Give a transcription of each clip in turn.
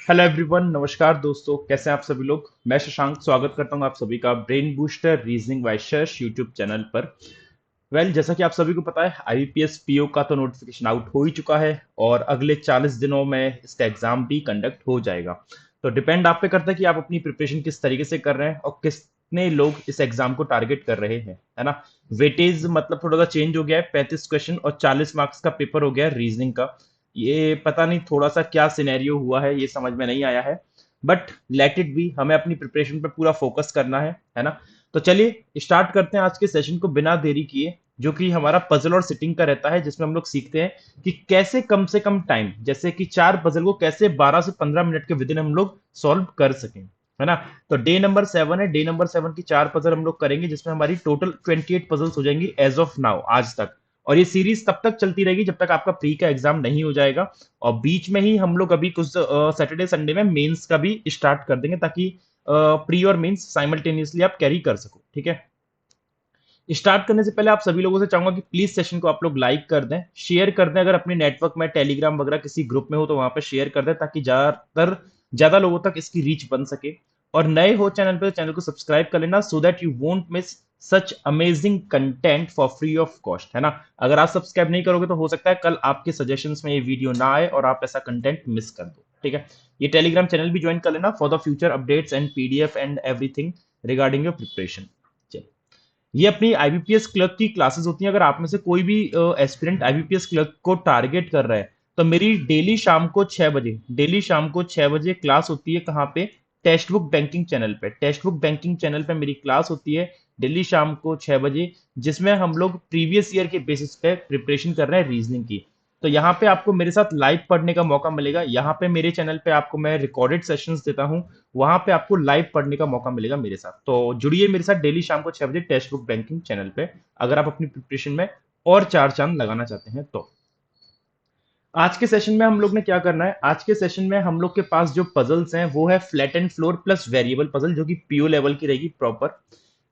Hello everyone, नमस्कार दोस्तों। कैसे हैं आप सभी लोग। मैं शशांक स्वागत करता हूं आप सभी का brain booster reasoning by Shash YouTube channel पर। जैसा कि आप सभी को पता है, आईबीपीएस पीओ का तो नोटिफिकेशन आउट हो ही चुका है और अगले 40 दिनों में इसका एग्जाम भी कंडक्ट हो जाएगा। तो डिपेंड आप पे करता है कि आप अपनी प्रिपरेशन किस तरीके से कर रहे हैं और कितने लोग इस एग्जाम को टारगेट कर रहे हैं, है ना। वेटेज मतलब थोड़ा सा चेंज हो गया है, 35 क्वेश्चन और 40 मार्क्स का पेपर हो गया है रीजनिंग का। ये पता नहीं थोड़ा सा क्या सिनेरियो हुआ है, ये समझ में नहीं आया है। बट लेट इट बी, हमें अपनी प्रिपरेशन पे पूरा फोकस करना है ना। तो चलिए स्टार्ट करते हैं आज के सेशन को बिना देरी किए, जो कि हमारा पजल और सिटिंग का रहता है, जिसमें हम लोग सीखते हैं कि कैसे कम से कम टाइम, जैसे कि 4 पजल को कैसे 12 से 15 मिनट के विद इन हम लोग सॉल्व कर सकें, है ना। तो डे नंबर 7 है, डे नंबर 7 की 4 पजल हम लोग करेंगे, जिसमें हमारी टोटल 28 पजल्स हो जाएंगी एज ऑफ नाउ, आज तक। और ये सीरीज तब तक चलती रहेगी जब तक आपका प्री का एग्जाम नहीं हो जाएगा। और बीच में ही हम लोग अभी कुछ सैटरडे संडे में मेंस का भी स्टार्ट कर देंगे, ताकि प्री और मेंस साइमल्टेनियसली आप कैरी कर सको, ठीक है। स्टार्ट करने से पहले आप सभी लोगों से चाहूंगा कि प्लीज सेशन को आप लोग लाइक कर दें, शेयर कर दें। अगर अपने नेटवर्क में टेलीग्राम वगैरह किसी ग्रुप में हो तो वहां पर शेयर कर दें, ताकि ज्यादा लोगों तक इसकी रीच बन सके। और नए हो चैनल पे तो चैनल को सब्सक्राइब कर लेना, so that you won't miss such amazing content for free of cost, है ना। अगर आप सब्सक्राइब नहीं करोगे तो हो सकता है कल आपके सजेशंस में ये वीडियो ना आए और आप ऐसा कंटेंट मिस कर दो, ठीक है। ये टेलीग्राम चैनल भी ज्वाइन कर लेना for the future updates and PDF and everything regarding your preparation. ये अपनी आईबीपीएस क्लर्क की क्लासेस होती हैं। अगर आप में से कोई भी एस्पिरेंट आईबीपीएस क्लर्क को टारगेट कर रहा है, तो मेरी डेली शाम को 6 बजे क्लास होती है। कहाँ पे? टेक्स्ट बुक बैंकिंग चैनल पे। टेक्स्ट बुक बैंकिंग चैनल पे मेरी क्लास होती है डेली शाम को 6 बजे, जिसमें हम लोग प्रीवियस ईयर के बेसिस पे प्रिपरेशन कर रहे हैं रीजनिंग की। तो यहाँ पे आपको मेरे साथ लाइव पढ़ने का मौका मिलेगा। यहाँ पे मेरे चैनल पे आपको मैं रिकॉर्डेड सेशंस देता हूँ, वहां पे आपको लाइव पढ़ने का मौका मिलेगा मेरे साथ। तो जुड़िए मेरे साथ डेली शाम को 6 बजे टेक्स्ट बुक बैंकिंग चैनल पे, अगर आप अपनी प्रिपरेशन में और चार चांद लगाना चाहते हैं तो। आज के सेशन में हम लोग ने क्या करना है, आज के सेशन में हम लोग के पास जो पजल्स हैं वो है flat and floor plus variable puzzle, जो कि पीओ लेवल की रहेगी proper.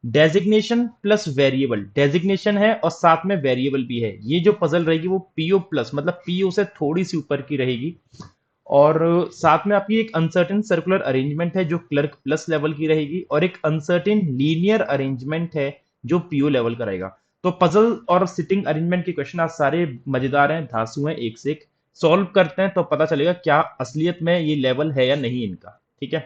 Designation plus variable, designation है और साथ में वेरिएबल भी है। ये जो पजल रहेगी वो पीओ प्लस मतलब पीओ से थोड़ी सी ऊपर की रहेगी। और साथ में आपकी एक अनसर्टेन सर्कुलर अरेंजमेंट है जो क्लर्क प्लस लेवल की रहेगी, और एक अनसर्टेन लीनियर अरेंजमेंट है जो पीओ लेवल का रहेगा। तो पजल और सिटिंग अरेंजमेंट के क्वेश्चन आज सारे मजेदार हैं, धांसू हैं, एक से एक। सॉल्व करते हैं तो पता चलेगा क्या असलियत में ये लेवल है या नहीं इनका, ठीक है।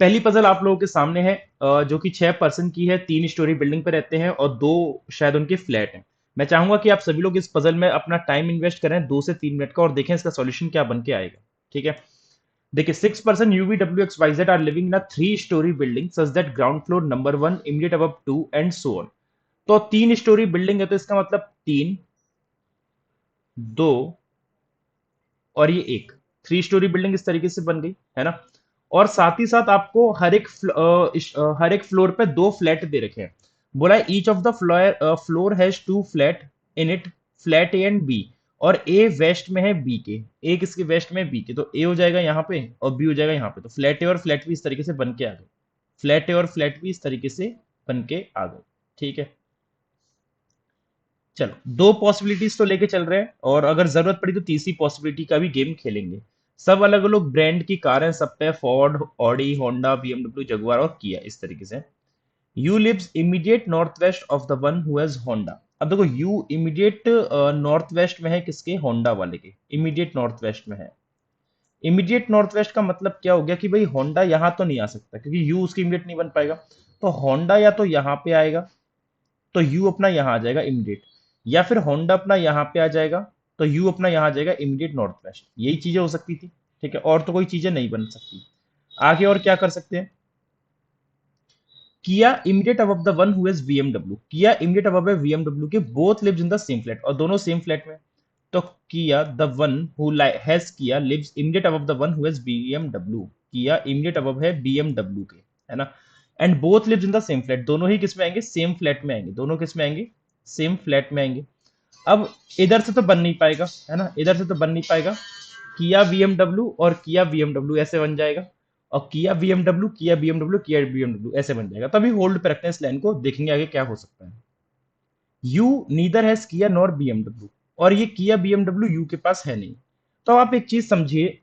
पहली पजल आप लोगों के सामने है, जो कि 6 पर्सन की है। 3 स्टोरी बिल्डिंग पे रहते हैं और दो शायद उनके फ्लैट हैं। मैं चाहूंगा कि आप सभी लोग इस पजल में अपना टाइम इन्वेस्ट करें 2 से 3 मिनट का, और देखें इसका सॉल्यूशन क्या बन के आएगा, ठीक है। देखिए, 6 person UVWXYZ are living in a 3 story building such that ground floor number 1 immediate above 2 and so on. तो 3 स्टोरी बिल्डिंग है, तो इसका मतलब 3, 2 और ये एक। 3 स्टोरी बिल्डिंग इस तरीके से बन गई, है ना। और साथ ही साथ आपको हर एक फ्लोर पे 2 फ्लैट दे रखे हैं। बोला है each of the floor has 2 flat in it, flat A and B. और ए वेस्ट में है बी के, ए किसके वेस्ट में है बी के, तो ए हो जाएगा यहाँ पे और बी हो जाएगा यहाँ पे। तो फ्लैट ए और फ्लैट बी इस तरीके से बन के आ गए। फ्लैट ए और फ्लैट बी इस तरीके से बन के आ गए, ठीक है। चलो, 2 पॉसिबिलिटीज तो लेके चल रहे हैं, और अगर जरूरत पड़ी तो तीसरी पॉसिबिलिटी का भी गेम खेलेंगे। सब अलग अलग ब्रांड की कार है, सब पे Ford, Audi, Honda, BMW, Jaguar और किया, इस तरीके से। U lives immediate north west of the one who has Honda. अब देखो, यू इमीडिएट नॉर्थ वेस्ट में है किसके? होंडा वाले के इमीडिएट नॉर्थ वेस्ट में है। इमीडिएट नॉर्थ वेस्ट का मतलब क्या हो गया कि भाई होंडा यहां तो नहीं आ सकता, क्योंकि यू उसकी इमीडिएट नहीं बन पाएगा। तो होंडा या तो यहां पे आएगा, तो यू अपना यहां आ जाएगा इमीडिएट, या फिर होंडा अपना यहां पे आ जाएगा, तो यू अपना यहां आ जाएगा इमीडिएट नॉर्थ वेस्ट। यही चीजें हो सकती थी, ठीक है, और तो कोई चीजें नहीं बन सकती। आगे और क्या कर सकते हैं? Kia immediate above the one who is BMW, Kia immediate above है बीएमडब्ल्यू के, both lives in the same flat, और दोनों सेम फ्लैट में। तो Kia the one who has Kia lives immediate above the one who has BMW, Kia immediate above है BMW के, है ना। And both lives in the same flat, दोनों ही किस में आएंगे? सेम फ्लैट में आएंगे। दोनों किस में आएंगे? सेम फ्लैट में आएंगे। अब इधर से तो बन नहीं पाएगा, है ना, इधर से तो बन नहीं पाएगा। किया बीएमडब्ल्यू और किया बीएमडब्ल्यू ऐसे बन जाएगा, और किया बीएमडब्ल्यू, किया बीएमडब्ल्यू, किया बीएमडब्ल्यू ऐसे बन जाएगा। तो अभी होल्ड पे रखते हैं इस लाइन को, देखेंगे आगे क्या हो सकता है। यू नीदर हैज किया नॉर बीएमडब्ल्यू, और ये किया बीएमडब्ल्यू यू के पास है नहीं। तो आप एक चीज समझिए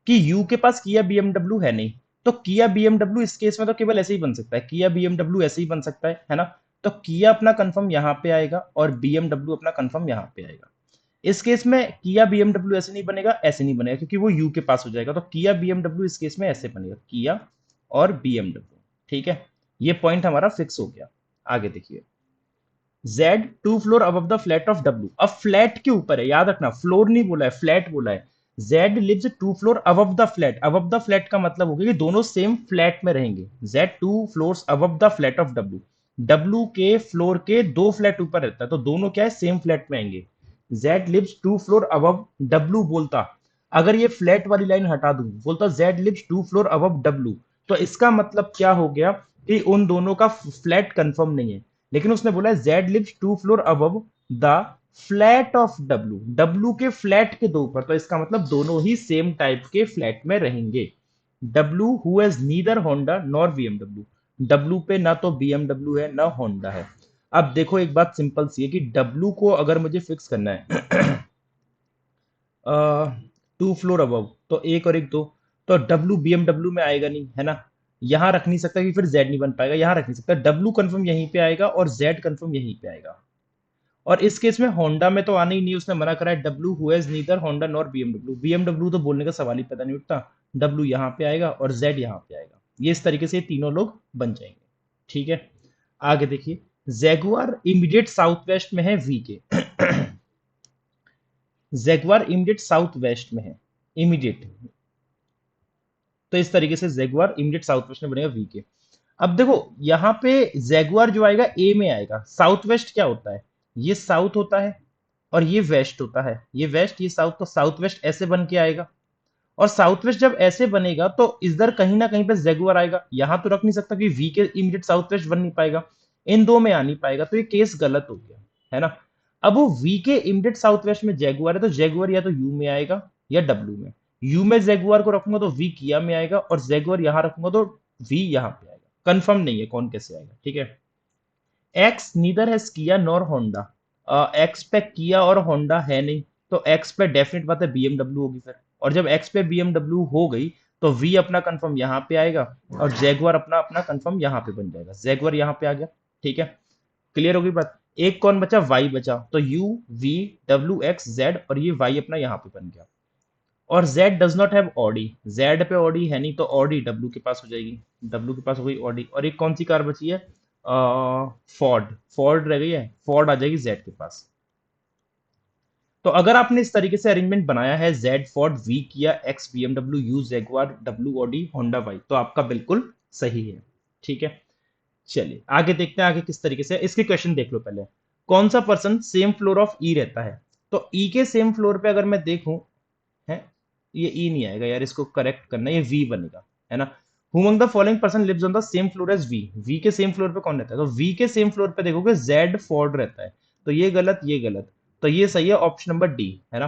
कि यू के पास किया बीएमडब्ल्यू है नहीं, तो किया बीएमडब्ल्यू इस केस में तो केवल ऐसे ही बन सकता है, किया बीएमडब्ल्यू ऐसे ही बन सकता है ना। तो किया अपना कंफर्म यहाँ पे आएगा और बीएमडब्ल्यू अपना कंफर्म यहाँ पे आएगा। इस केस में किया बीएमडब्ल्यू ऐसे नहीं बनेगा, ऐसे नहीं बनेगा, क्योंकि वो यू के पास हो जाएगा। तो किया बीएमडब्ल्यू इस केस में ऐसे बनेगा, किया और बीएमडब्ल्यू। ठीक है, ये पॉइंट हमारा फिक्स हो गया। आगे देखिए, Z two floor above the flat of W। अब फ्लैट के ऊपर है, याद रखना, फ्लोर नहीं बोला है, फ्लैट बोला है। Z lives two floor above the flat. Above the flat का मतलब हो गया कि दोनों सेम फ्लैट में रहेंगे। Z to floors above the flat of W। W के फ्लोर के दो फ्लैट ऊपर रहता है, तो दोनों क्या है, सेम फ्लैट में आएंगे। Z lives two floor above W बोलता, अगर ये फ्लैट वाली लाइन हटा दूं, बोलता Z lives two floor above W, तो इसका मतलब क्या हो गया कि उन दोनों का फ्लैट कंफर्म नहीं है। लेकिन उसने बोला है Z lives two floor above the flat of W, W के फ्लैट के दो ऊपर, तो इसका मतलब दोनों ही सेम टाइप के फ्लैट में रहेंगे। W who has neither Honda nor BMW, W पे ना तो बीएमडब्ल्यू है ना होंडा है। अब देखो एक बात सिंपल सी है कि डब्ल्यू को अगर मुझे फिक्स करना है टू फ्लोर अबव, तो एक और एक दो, तो डब्ल्यू बीएमडब्ल्यू में आएगा नहीं, है ना। यहां रख नहीं सकता कि फिर जेड नहीं बन पाएगा, यहां रख नहीं सकता, डब्ल्यू कंफर्म यहीं पे आएगा और जेड कंफर्म यहीं पे आएगा। और इस केस में होंडा में तो आना ही नहीं, उसने मना करा है, W who has neither Honda nor BMW, BMW तो बोलने का सवाल ही पैदा नहीं उठता। डब्ल्यू यहाँ पे आएगा और जेड यहाँ पे आएगा, ये इस तरीके से तीनों लोग बन जाएंगे। ठीक है, आगे देखिए, जैगुआर इमीडिएट साउथ वेस्ट में है वी के। जैगुआर इमीडिएट साउथ वेस्ट में है, इमीडिएट, तो इस तरीके से जैगुआर इमीडिएट साउथ वेस्ट में बनेगा वी के। अब देखो यहाँ पे जैगुआर जो आएगा ए में आएगा, साउथ वेस्ट क्या होता है, ये साउथ होता है और ये वेस्ट होता है, ये वेस्ट ये साउथ, तो साउथ वेस्ट ऐसे बन के आएगा। और साउथ वेस्ट जब ऐसे बनेगा तो इधर कहीं ना कहीं पे जैगुआर आएगा, यहां तो रख नहीं सकता कि वी के इमीडिएट साउथ वेस्ट बन नहीं पाएगा, इन दो में आ नहीं पाएगा, तो ये केस गलत हो गया, है ना। अब वो वी के इमीडिएट साउथ वेस्ट में जैगुआर है, तो जैगुआर या तो यू में आएगा या डब्ल्यू में। यू में जैगुआर को रखूंगा तो वी किया में आएगा, और जैगुआर यहां रखूंगा तो वी यहां पे आएगा। कंफर्म नहीं है कौन कैसे आएगा, ठीक है। एक्स नीदर हैज किया नॉर होंडा, एक्स पे किया और होंडा है नहीं, तो एक्स पे डेफिनेट बात है बीएमडब्ल्यू होगी फिर, और जब एक्स पे बीएमडब्ल्यू हो गई तो वी अपना कंफर्म यहाँ पे आएगा और जैगुआर अपना अपना कंफर्म यहाँ पे बन जाएगा, जैगुआर यहाँ पे आ गया। ठीक है, क्लियर होगी बात। एक कौन बचा, वाई बचा, तो you V W x Z, और ये वाई अपना यहाँ पे बन गया। और Z does not have Audi, Z पे ऑडी है नहीं, तो ऑडी डब्ल्यू के पास हो जाएगी, डब्ल्यू के पास हो गई ऑडी। और एक कौन सी कार बची है, फोर्ड, फोर्ड रह गई है, फोर्ड आ जाएगी जेड के पास। तो अगर आपने इस तरीके से अरेंजमेंट बनाया है, जेड फोर्ड, वी किया, X BMW, U Jaguar, W Audi, Honda Y, तो आपका बिल्कुल सही है। ठीक है, चलिए आगे देखते हैं आगे किस तरीके से, इसके क्वेश्चन देख लो पहले। कौन सा पर्सन सेम फ्लोर ऑफ ई रहता है, तो ई के सेम फ्लोर पे अगर मैं देखूं, है, ये ई नहीं आएगा यार, इसको करेक्ट करना, ये वी बनेगा, है ना। Who among the following person lives on the same floor as V, V के सेम फ्लोर पे कौन रहता है, तो वी के सेम फ्लोर पे देखोगे जेड फोर्ड रहता है, तो ये गलत ये गलत, तो ये सही है ऑप्शन नंबर डी, है ना।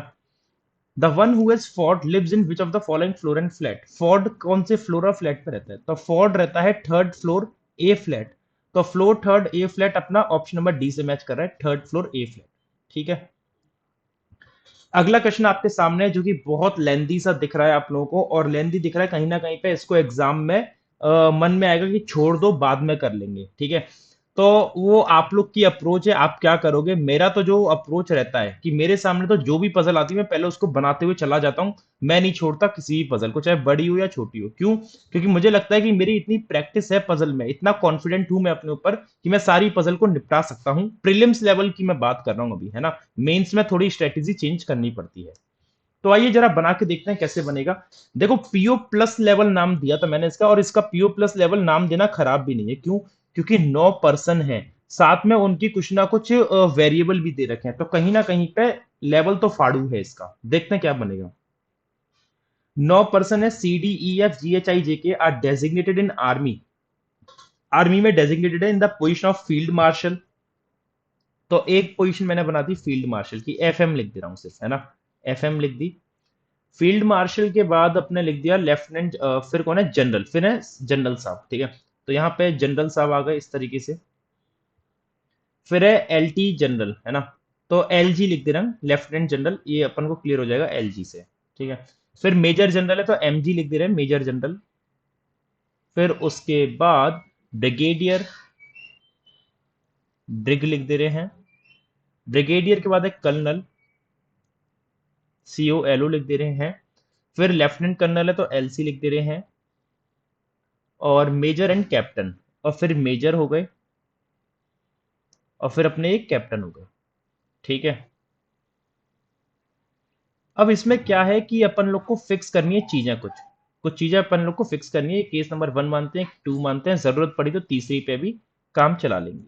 The one who has Ford lives in which of the following floor and flat, Ford कौन से फ्लोर और फ्लैट पे रहता है, तो फोर्ड रहता है थर्ड फ्लोर ए फ्लैट, तो फ्लोर थर्ड ए फ्लैट अपना ऑप्शन नंबर डी से मैच कर रहा है, थर्ड फ्लोर ए फ्लैट। ठीक है, अगला क्वेश्चन आपके सामने है जो कि बहुत लेंदी सा दिख रहा है आप लोगों को, और लेंदी दिख रहा है कहीं ना कहीं पे, इसको एग्जाम में मन में आएगा कि छोड़ दो बाद में कर लेंगे, ठीक है। तो वो आप लोग की अप्रोच है, आप क्या करोगे। मेरा तो जो अप्रोच रहता है कि मेरे सामने तो जो भी पजल आती है मैं पहले उसको बनाते हुए चला जाता हूं, मैं नहीं छोड़ता किसी भी पजल को, चाहे बड़ी हो या छोटी हो। क्यों, क्योंकि मुझे लगता है कि मेरी इतनी प्रैक्टिस है पजल में, इतना कॉन्फिडेंट हूं मैं अपने ऊपर कि मैं सारी पजल को निपटा सकता हूं। प्रीलिम्स लेवल की मैं बात कर रहा हूं अभी, है ना। मेंस में थोड़ी स्ट्रेटेजी चेंज करनी पड़ती है। तो आइए जरा बना के देखते हैं कैसे बनेगा। देखो पीओ प्लस लेवल नाम दिया था मैंने इसका, और इसका पीओ प्लस लेवल नाम देना खराब भी नहीं है। क्यों, क्योंकि 9 पर्सन है, साथ में उनकी कुछ ना कुछ वेरिएबल भी दे रखे हैं, तो कहीं ना कहीं पे लेवल तो फाड़ू है इसका। देखते हैं क्या बनेगा। 9 पर्सन है, C D E F G H I J K are designated in army, army में डेजिग्नेटेड है in the position of field marshal, तो एक पोजीशन मैंने बना दी फील्ड मार्शल की, एफ एम लिख दे रहा हूं सिर्फ, है ना, एफ एम लिख दी। फील्ड मार्शल के बाद अपने लिख दिया लेफ्टिनेंट, फिर कौन है, जनरल, फिर है जनरल साहब, ठीक है। तो यहाँ पे जनरल साहब आ गए इस तरीके से। फिर है एल टी जनरल, है ना, तो एल जी लिख दे रहा हूँ, लेफ्टिनेंट जनरल, ये अपन को क्लियर हो जाएगा एल जी से, ठीक है। फिर मेजर जनरल है तो एमजी लिख दे रहे हैं, मेजर जनरल। फिर उसके बाद ब्रिगेडियर, ब्रिग लिख दे रहे हैं। ब्रिगेडियर के बाद है कर्नल, COLO लिख दे रहे हैं। फिर लेफ्टिनेंट कर्नल है तो LC लिख दे रहे हैं। और मेजर एंड कैप्टन, और फिर मेजर हो गए, और फिर अपने एक कैप्टन हो गए। ठीक है। अब इसमें क्या है कि अपन लोग को फिक्स करनी है चीजें, कुछ कुछ चीजें अपन लोग को फिक्स करनी है। केस नंबर 1 मानते हैं, 2 मानते हैं, जरूरत पड़ी तो तीसरी पे भी काम चला लेंगे।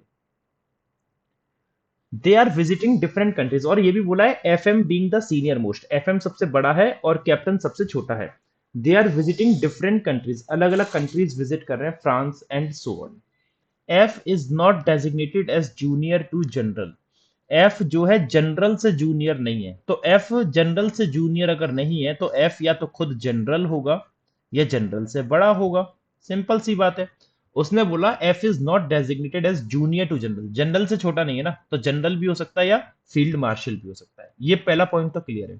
They are visiting different countries, और ये भी बोला है FM being the senior most, FM सबसे बड़ा है और कैप्टन सबसे छोटा है। They are visiting different countries, अलग अलग कंट्रीज विजिट कर रहे हैं, France and so on. F is not designated as junior to general. F जो है जनरल से जूनियर नहीं है, तो एफ जनरल से जूनियर अगर नहीं है तो एफ या तो खुद जनरल होगा या जनरल से बड़ा होगा। सिंपल सी बात है। उसने बोला F is not designated as junior to general, general से छोटा नहीं है ना, तो जनरल भी हो सकता है या फील्ड मार्शल भी हो सकता है। ये पहला पॉइंट तो क्लियर है।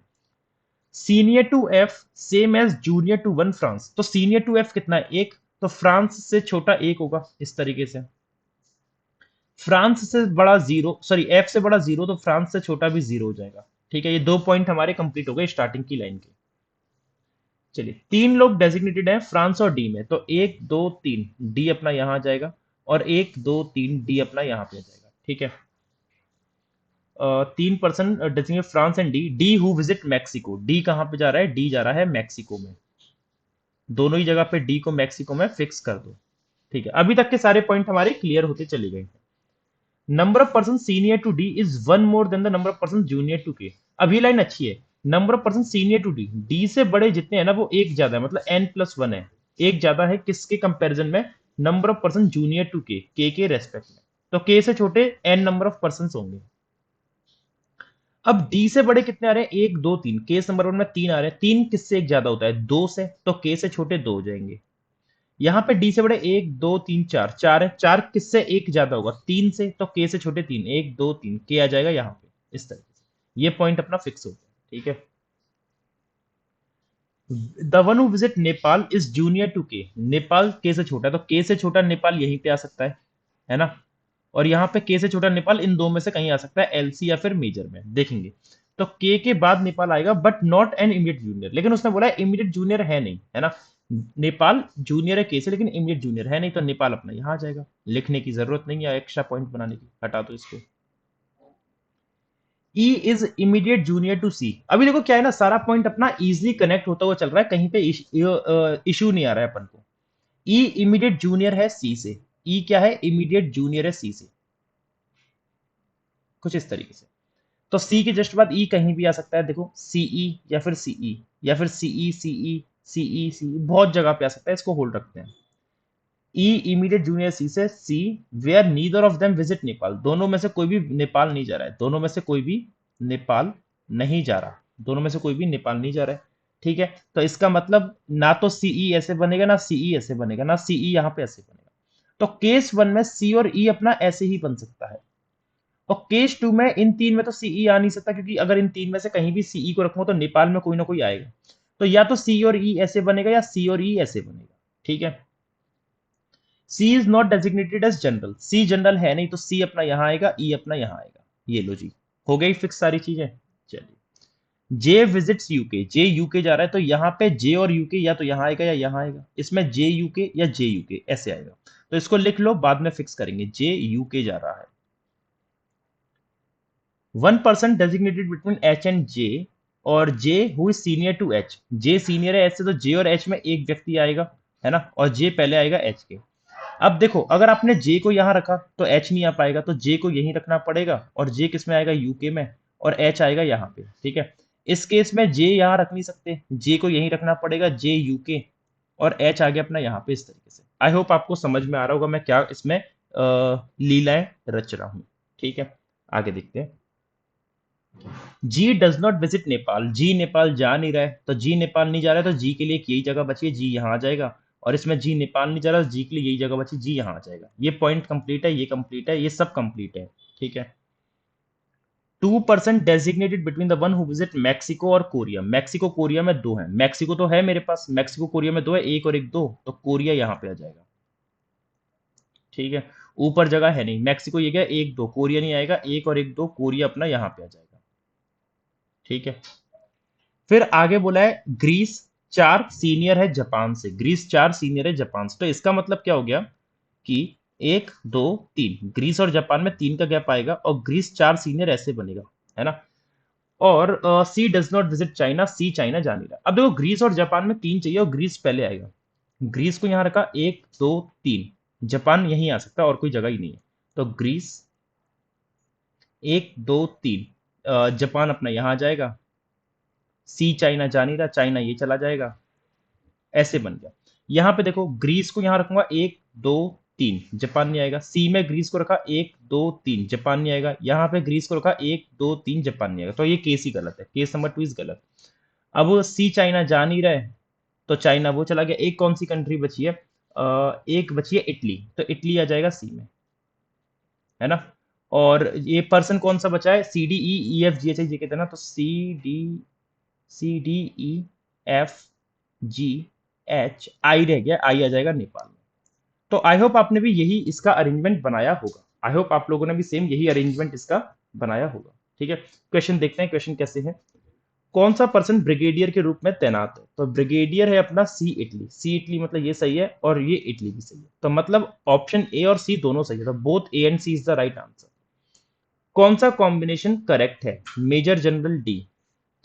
Senior to F same as junior to one France, तो सीनियर टू एफ कितना है, एक, तो फ्रांस से छोटा एक होगा इस तरीके से। फ्रांस से बड़ा जीरो, सॉरी एफ से बड़ा जीरो, तो फ्रांस से छोटा भी जीरो हो जाएगा। ठीक है, ये 2 पॉइंट हमारे कंप्लीट हो गए स्टार्टिंग की लाइन के। चलिए, 3 लोग डेजिग्नेटेड हैं फ्रांस और डी में, तो 1 2 3 डी अपना यहां आ जाएगा, और 1 2 3 डी अपना यहां पे आ जाएगा। ठीक है। 3 person designated France and D, D who visit Mexico, D कहां पे जा रहा है, डी जा रहा है मैक्सिको में। दोनों ही जगह पे डी को मैक्सिको में फिक्स कर दो। ठीक है, अभी तक के सारे पॉइंट हमारे क्लियर होते चले गए। Number of person senior to D is one more than the number of person junior to K. अब ये लाइन अच्छी है। Number of person senior to D, D से बड़े जितने हैं ना वो एक ज्यादा है, मतलब N+1 है, एक ज्यादा है किसके कंपैरिजन में, number of person junior to K respect में। तो के से छोटे N नंबर ऑफ पर्सन होंगे। अब डी से बड़े कितने आ रहे हैं, 1 2 3, केस नंबर 1 में 3 आ रहे हैं, 3 किससे एक ज्यादा होता है, 2 से, तो के से छोटे 2 हो जाएंगे। यहाँ पे डी से बड़े 1 2 3 4, 4 है, 4 किससे एक ज्यादा होगा, 3 से, तो के से छोटे 3, 1 2 3, के आ जाएगा यहाँ पे इस तरीके से। ये पॉइंट अपना फिक्स हो गया। ठीक है। The one who visit Nepal is junior to K, Nepal के से छोटा है, तो के से छोटा नेपाल यहीं पे आ सकता है ना। और यहाँ पे के से छोटा नेपाल इन दो में से कहीं आ सकता है, LC या फिर मेजर में देखेंगे। तो के बाद नेपाल आएगा, but not an immediate junior, लेकिन उसने बोला है इमीडिएट जूनियर है नहीं, है ना। नेपाल जूनियर है के से, लेकिन इमीडिएट जूनियर है नहीं, तो नेपाल अपना यहां आ जाएगा। लिखने की जरूरत नहीं है एक्स्ट्रा पॉइंट बनाने की, हटा दो इसको। E is immediate junior to C। अभी देखो क्या है ना, सारा पॉइंट अपना इजीली कनेक्ट होता हुआ चल रहा है, कहीं पे इशू नहीं आ रहा है अपन को। E इमीडिएट जूनियर है C से, E क्या है, इमीडिएट जूनियर है C से, कुछ इस तरीके से। तो C के जस्ट बाद E कहीं भी आ सकता है, देखो CE या फिर CE या फिर CE CE CE CE, बहुत जगह पे आ सकता है, इसको होल्ड रखते हैं। E इमीडिएट जूनियर C से, C where neither of them visit Nepal, दोनों में से कोई भी नेपाल नहीं जा रहा है, दोनों में से कोई भी नेपाल नहीं जा रहा, दोनों में से कोई भी नेपाल नहीं जा रहा है। ठीक है, तो इसका मतलब ना तो CE ऐसे बनेगा, ना CE ऐसे बनेगा, ना CE यहाँ पे ऐसे बनेगा। तो केस 1 में C और E अपना ऐसे ही बन सकता है, और केस 2 में इन तीन में तो CE आ नहीं सकता, क्योंकि अगर इन तीन में से कहीं भी CE को रखूंगा तो नेपाल में कोई ना कोई आएगा। तो या तो C और E ऐसे बनेगा, या C और E ऐसे बनेगा। ठीक है। C is not designated as general, C general है नहीं, तो सी अपना यहां आएगा, ई अपना यहां आएगा। ये लो जी, हो गई फिक्स सारी चीजें। चलिए, जे विजिट्स यूके, जे यूके जा रहा है, तो यहाँ पे जे और यूके या तो यहां आएगा या यहां आएगा, इसमें जे यूके या जे यूके ऐसे आएगा। तो इसको लिख लो, बाद में फिक्स करेंगे, जे यूके जा रहा है। 1 person designated between H and J, और J who is senior to H, J senior है एच से, तो जे और एच में एक व्यक्ति आएगा, है ना, और जे पहले आएगा एच के। अब देखो, अगर आपने जे को यहां रखा तो एच नहीं आ पाएगा, तो जे को यहीं रखना पड़ेगा, और जे किस में आएगा, यूके में, और एच आएगा यहाँ पे। ठीक है। इस केस में जे यहां रख नहीं सकते, जे को यहीं रखना पड़ेगा, जे यूके, और एच आ गया अपना यहाँ पे इस तरीके से। आई होप आपको समझ में आ रहा होगा मैं क्या इसमें लीलाएं रच रहा हूं। ठीक है, आगे देखते हैं। जी डज नॉट विजिट नेपाल, जी नेपाल जा नहीं रहा है, तो जी नेपाल नहीं जा रहा है, तो जी के लिए यही जगह बची है, जी यहाँ आ जाएगा। और इसमें जी नेपाल नहीं जा रहा, जी के लिए यही जगह बची, जी यहाँ आ जाएगा। ये पॉइंट कंप्लीट है, ये कंप्लीट है, ये सब कंप्लीट है। ठीक है। 2% designated between the one who visit Mexico और कोरिया। मैक्सिको कोरिया में दो है, मैक्सिको तो है मेरे पास, मैक्सिको कोरिया में दो है, एक और एक दो, तो कोरिया यहां पे आ जाएगा। ठीक है, ऊपर जगह है नहीं, मैक्सिको ये गया एक दो, कोरिया नहीं आएगा, एक और एक दो, कोरिया अपना यहां पे आ जाएगा। ठीक है, फिर आगे बोला है ग्रीस 4 सीनियर है जापान से, ग्रीस 4 सीनियर है जापान से, तो इसका मतलब क्या हो गया कि 1 2 3, ग्रीस और जापान में 3 का गैप आएगा और ग्रीस 4 सीनियर ऐसे बनेगा, है ना। और C does not visit China, C China जा नहीं रहा। अब देखो ग्रीस और जापान में 3 चाहिए और ग्रीस पहले आएगा, ग्रीस को यहां रखा 1 2 3, जापान यहीं आ सकता है और कोई जगह ही नहीं है, तो ग्रीस 1 2 3, जापान अपना यहां आ जाएगा, सी चाइना जा नहीं रहा, चाइना ये चला जाएगा, ऐसे बन गया। यहां पे देखो ग्रीस को यहां रखूंगा 1 2 3, जापान नहीं आएगा, सी में ग्रीस को रखा 1 2 3, जापान नहीं आएगा, यहां पे ग्रीस को रखा 1 2 3, जापान नहीं आएगा, तो ये केस ही गलत है, केस नंबर 2 इज गलत। अब सी चाइना जा नहीं रहे, तो चाइना वो चला गया, एक कौन सी कंट्री बची है, एक बची है इटली, तो इटली आ जाएगा सी में, है ना। और ये पर्सन कौन सा बचा है, C D E F G H I J कहते हैं ना, तो C D E F G H I रह गया, आई आ जाएगा नेपाल में। तो आई होप आपने भी यही इसका अरेंजमेंट बनाया होगा, आई होप आप लोगों ने भी सेम यही अरेंजमेंट इसका बनाया होगा। ठीक है, क्वेश्चन देखते हैं, क्वेश्चन कैसे है। कौन सा पर्सन ब्रिगेडियर के रूप में तैनात है, तो ब्रिगेडियर है अपना सी इटली, सी इटली मतलब ये सही है और ये इटली भी सही है, तो मतलब ऑप्शन ए और सी दोनों सही है, तो both A and C is the right answer. कौन सा कॉम्बिनेशन करेक्ट है, मेजर जनरल डी,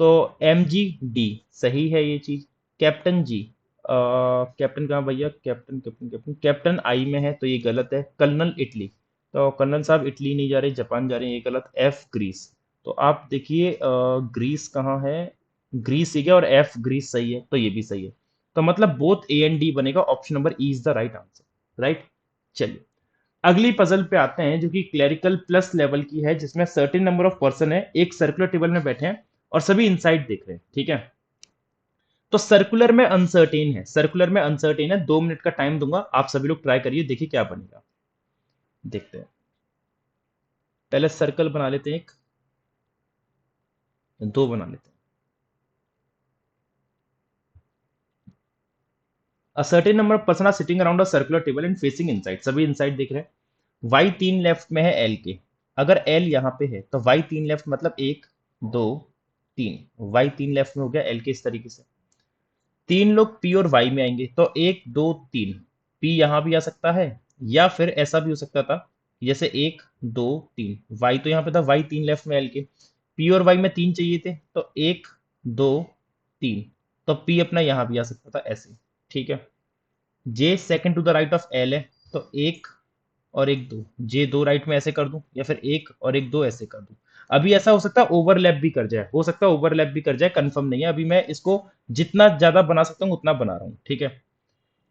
तो एम जी डी सही है ये चीज, कैप्टन जी, कैप्टन कहाँ भैया, captain captain captain captain I में है तो ये गलत है, कर्नल इटली, तो कर्नल साहब इटली नहीं जा रहे, जापान जा रहे हैं, ये गलत, एफ ग्रीस, तो आप देखिए ग्रीस कहाँ है, ग्रीस ही गया और एफ ग्रीस सही है, तो ये भी सही है, तो मतलब बोथ ए एंड डी बनेगा, option number E is the right answer, right. चलिए अगली पजल पे आते हैं जो कि क्लरिकल प्लस लेवल की है, जिसमें सर्टेन नंबर ऑफ पर्सन है, एक सर्कुलर टेबल में बैठे हैं और सभी इनसाइड देख रहे हैं। ठीक है, तो सर्कुलर में अनसर्टेन है, सर्कुलर में अनसर्टेन है, 2 मिनट का टाइम दूंगा, आप सभी लोग ट्राई करिए, देखिए क्या बनेगा, देखते हैं। पहले सर्कल बना लेते हैं, एक दो बना लेते हैं। A certain number of person are sitting around a circular table and facing inside, सभी इनसाइड देख रहे हैं। वाई 3 लेफ्ट में है एल के, अगर एल यहां पे है तो वाई 3 लेफ्ट मतलब 1 2 3, वाई 3 लेफ्ट में हो गया एल के, इस तरीके से 3 लोग पी और वाई में आएंगे, तो 1 2 3, पी यहां भी आ सकता है या फिर ऐसा भी हो सकता था, जैसे 1 2 3, वाई तो यहां पे था, वाई 3 लेफ्ट में एल के, पी और वाई में 3 चाहिए थे, तो 1 2 3, तो पी अपना यहां भी आ सकता था ऐसे। ठीक है, J second to the right of L है, तो एक और एक दो, जे दो राइट में ऐसे कर दूं या फिर एक और एक दो ऐसे कर दूं। अभी ऐसा हो सकता है ओवरलैप भी कर जाए, हो सकता है ओवरलैप भी कर जाए, कंफर्म नहीं है, अभी मैं इसको जितना ज्यादा बना सकता हूँ उतना बना रहा हूँ। ठीक है,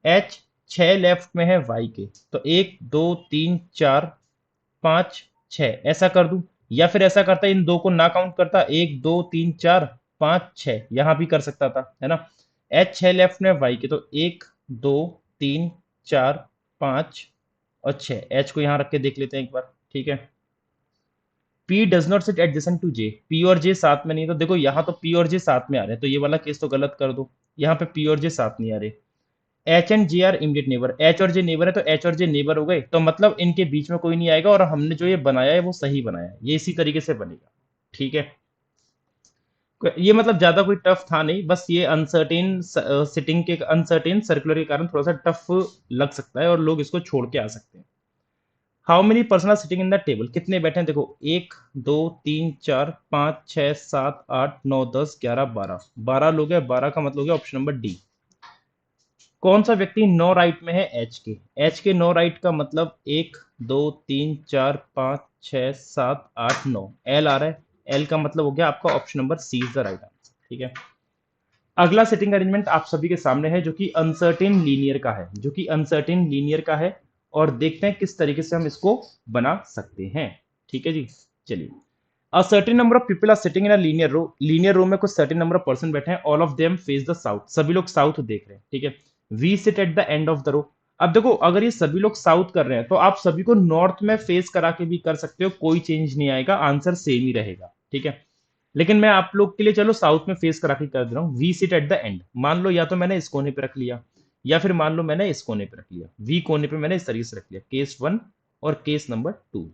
एच 6 लेफ्ट में है वाई के, तो 1 2 3 4 5 6 ऐसा कर दूं, या फिर ऐसा करता इन दो को ना काउंट करता, 1 2 3 4 5 6 यहां भी कर सकता था, है ना। एच 6 लेफ्ट में वाई के, तो 1 2 3 4 5 और 6, एच को यहां रख के देख लेते हैं एक बार। ठीक है, P does not sit adjacent to J, P और जे साथ में नहीं, तो देखो यहाँ तो पी और जे साथ में आ रहे हैं, तो ये वाला केस तो गलत कर दो, यहाँ पे पी और जे साथ नहीं आ रहे। H and J are immediate neighbour, H और जे नेबर है, तो एच और जे नेबर हो गए, तो मतलब इनके बीच में कोई नहीं आएगा और हमने जो ये बनाया है वो सही बनाया है, ये इसी तरीके से बनेगा। ठीक है, ये मतलब ज्यादा कोई टफ था नहीं, बस ये अनसर्टेन सिटिंग के, अनसर्टेन सर्कुलर के कारण थोड़ा सा टफ लग सकता है और लोग इसको छोड़ के आ सकते हैं। How many person are sitting in the table, कितने बैठे हैं, देखो 1 2 3 4 5 6 7 8 9 10 11 12, 12 लोग हैं, 12 का मतलब हो गया ऑप्शन नंबर डी। कौन सा व्यक्ति नो राइट में है, एच के, एच के नो राइट का मतलब 1 2 3 4 5 6 7 8 9, एल आ रहा है, एल का मतलब हो गया आपका option number C is the right answer. ठीक है, अगला सेटिंग अरेंजमेंट आप सभी के सामने है जो कि अनसर्टेन लीनियर का है, जो कि अनसर्टेन लीनियर का है, और देखते हैं किस तरीके से हम इसको बना सकते हैं। ठीक है जी, चलिए। A certain number of people are sitting in a linear row, linear row में कुछ certain number of person बैठे हैं, all of them face the south, सभी लोग साउथ देख रहे हैं। ठीक है, we sit at the end of the row, अब देखो अगर ये सभी लोग साउथ कर रहे हैं तो आप सभी को नॉर्थ में फेस करा के भी कर सकते हो, कोई चेंज नहीं आएगा, आंसर सेम ही रहेगा, ठीक है। लेकिन मैं आप लोग के लिए चलो साउथ में फेस करा के कर दे रहा हूँ। V sit at the end, मान लो या तो मैंने इस कोने पे रख लिया या फिर मान लो मैंने इस कोने पे रख लिया, वी कोने पे मैंने इस तरीके से रख लिया, केस 1 और केस नंबर 2।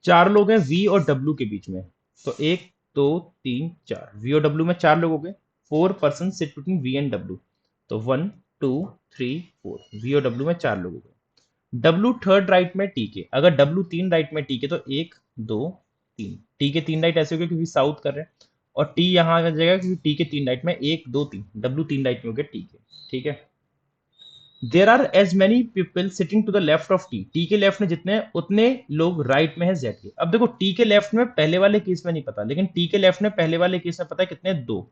चार लोग हैं वी और डब्ल्यू के बीच में, तो 1 2 3 4, वी और डब्ल्यू में चार लोग हो गए, 4 person sit between V and W, तो 1 2 3 4, वी और डब्ल्यू में चार लोग हो गए। डब्ल्यू थर्ड राइट में टी के, अगर डब्ल्यू तीन राइट में टी के तो 1 2 3, टी के तीन राइट ऐसे हो गए क्योंकि साउथ कर रहे हैं, और टी यहां आ जाएगा क्योंकि टी के तीन राइट में 1 2 3, डब्ल्यू तीन राइट में हो गया टी के, ठीक है। There are as many people sitting to the left of T, T के लेफ्ट में जितने हैं उतने लोग राइट में है जेड के। अब देखो टी के लेफ्ट में पहले वाले केस में नहीं पता, लेकिन टी के लेफ्ट में पहले वाले केस में पता है कितने, दो।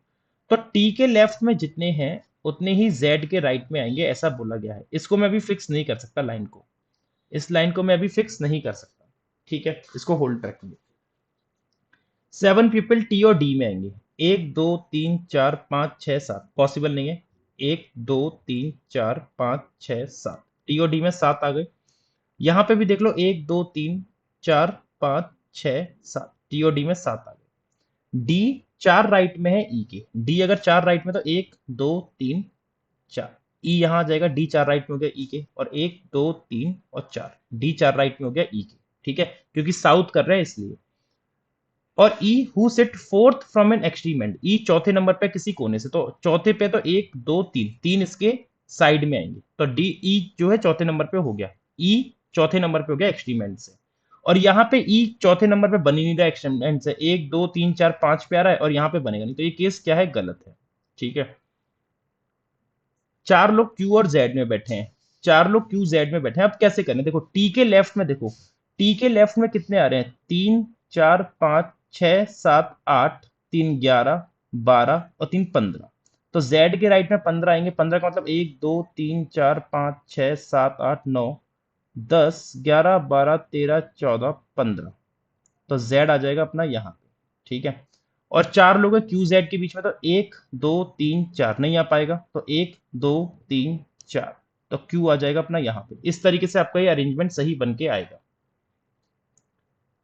तो टी के लेफ्ट में जितने हैं उतने ही जेड के राइट में आएंगे, ऐसा बोला गया है। इसको मैं अभी फिक्स नहीं कर सकता लाइन को, इस लाइन को मैं अभी फिक्स नहीं कर सकता, ठीक है, इसको होल्ड रखेंगे। 7 पीपल टी और डी में आएंगे, 1 2 3 4 5 6 7, पॉसिबल नहीं है। 1 2 3 4 5 6 7, टी और डी में 7 आ गए। यहां पे भी देख लो 1 2 3 4 5 6 7, टी और डी में 7 आ गए। डी चार राइट में है ई के, डी अगर चार राइट में तो 1 2 3 4, ई यहां आ जाएगा, डी चार राइट में हो गया ई के, और 1 2 3 और 4, डी चार राइट में हो गया ई के, ठीक है, क्योंकि साउथ कर रहे हैं इसलिए। और E who sit fourth from an extreme end, E चौथे नंबर पे किसी कोने से, तो चौथे पे तो 1 2 3, तीन इसके साइड में आएंगे, तो डी ई जो है चौथे नंबर पे हो गया, ई चौथे नंबर पे हो गया एक्सट्रीम एंड से। और यहाँ पे ई चौथे नंबर पे बन ही नहीं रहा एक्सट्रीम एंड से, 1 2 3 4 5 पे आ रहा है और यहाँ पे बनेगा नहीं, तो ये केस क्या है, गलत है, ठीक है। चार लोग क्यू और जेड में बैठे हैं, चार लोग क्यू जेड में बैठे हैं, अब कैसे करें, देखो टी के लेफ्ट में, देखो टी के लेफ्ट में कितने आ रहे हैं, 3 4 5 6 7 8, 3 11 12 और 3 15, तो जेड के राइट में 15 आएंगे, 15 का मतलब 1 2 3 4 5 6 7 8 9 10 11 12 13 14 15, तो जेड आ जाएगा अपना यहाँ पे, ठीक है। और चार लोग हैं क्यू जेड के बीच में, तो 1 2 3 4 नहीं आ पाएगा, तो 1 2 3 4, तो क्यू आ जाएगा अपना यहाँ पे। इस तरीके से आपका ये अरेंजमेंट सही बन के आएगा।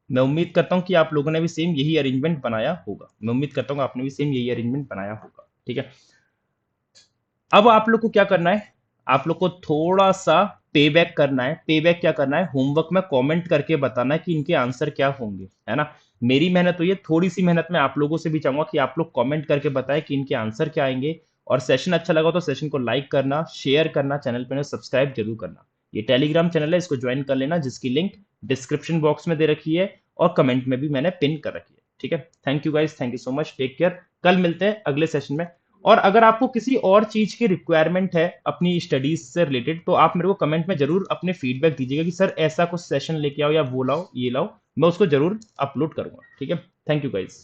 मैं उम्मीद करता हूं कि आप लोगों ने भी सेम यही अरेंजमेंट बनाया होगा, मैं उम्मीद करता हूं आपने भी सेम यही अरेंजमेंट बनाया होगा, ठीक है। अब आप लोग को क्या करना है, आप लोग को थोड़ा सा पे बैक करना है। पे बैक क्या करना है, होमवर्क में कमेंट करके बताना है कि इनके आंसर क्या होंगे, है ना। मेरी मेहनत हुई है, थोड़ी सी मेहनत मैं आप लोगों से भी चाहूंगा कि आप लोग कमेंट करके बताएं कि इनके आंसर क्या आएंगे। और सेशन अच्छा लगा तो सेशन को लाइक करना, शेयर करना, चैनल पर सब्सक्राइब जरूर करना। ये टेलीग्राम चैनल है, इसको ज्वाइन कर लेना, जिसकी लिंक डिस्क्रिप्शन बॉक्स में दे रखी है और कमेंट में भी मैंने पिन कर रखी है, ठीक है। Thank you guys, thank you so much, take care, कल मिलते हैं अगले सेशन में। और अगर आपको किसी और चीज की रिक्वायरमेंट है अपनी स्टडीज से रिलेटेड, तो आप मेरे को कमेंट में जरूर अपने फीडबैक दीजिएगा कि सर ऐसा कुछ सेशन लेके आओ या वो लाओ ये लाओ, मैं उसको जरूर अपलोड करूंगा, ठीक है। Thank you guys.